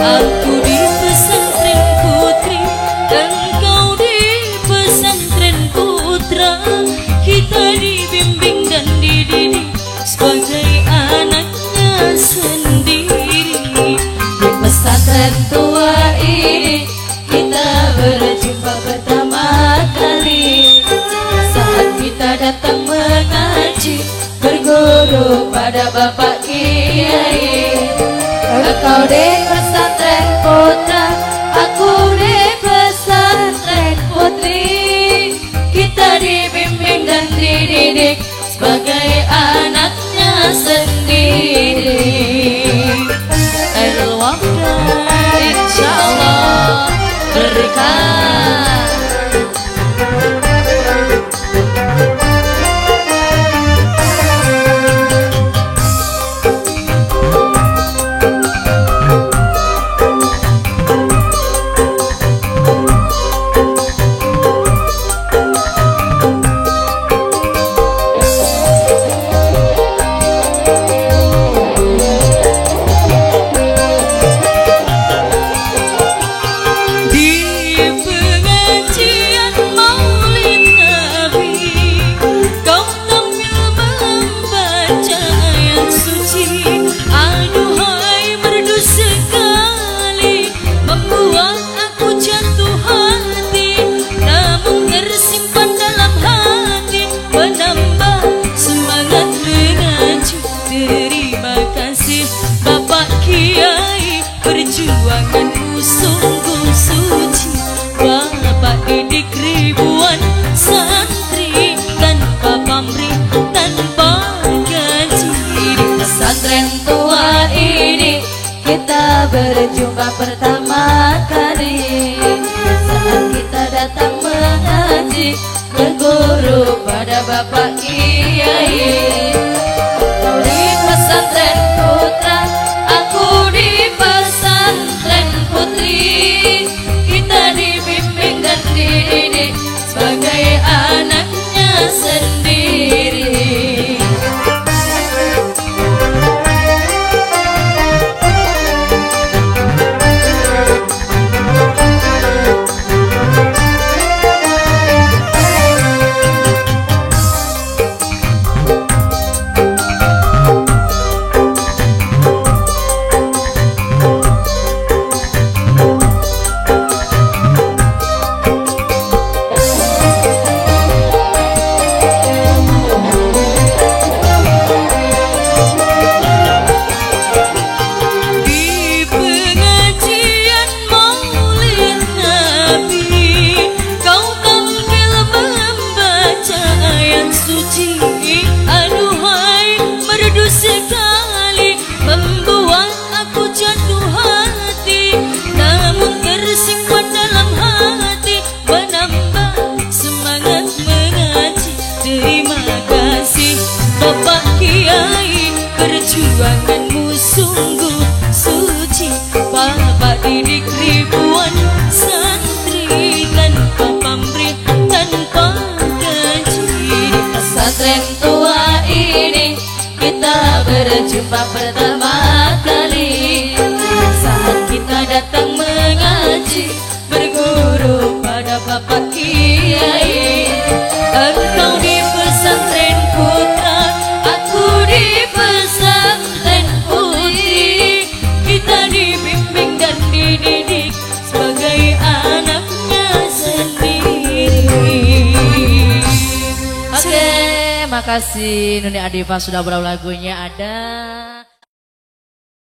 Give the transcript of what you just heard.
Aku di pesantren putri, engkau di pesantren putra. Kita dibimbing dan dididik sebagai anaknya sendiri. Di pesantren tua ini kita berjumpa pertama kali, saat kita datang mengaji berguru pada Bapak Kiai. Engkau di pesantren putra, aku di pesantren putri. Kita dibimbing dan dididik sebagai anaknya sendiri. Airul Wafda insyaallah berkah. Perjuanganmu sungguh suci, Bapak didik ribuan santri tanpa pamrih, tanpa gaji. Di pesantren tua ini kita berjumpa pertama kali, saat kita datang mengaji berguru pada Bapak Kiai. Kau di pesantren putra, aku di pesantren putri. Kita dibimbing dan dididik sebagai anaknya sendiri. Aduhai, merdu sekali, membuat aku jatuh hati, namun tersimpan dalam hati, menambah semangat mengaji. Terima kasih Bapak Kiai, perjuanganmu sungguh suci. Bapak didik ribuan santri tanpa pamrih, tanpa gaji. Di pesantren tua ini kita berjumpa pertama kali, saat kita datang mengaji berguru pada Bapak Kiai. Engkau di pesantren putra, aku di pesantren putri. Kita dibimbing dan dididik sebagai anaknya sendiri. Oke, makasih Nuni Adifa sudah berbau lagunya ada.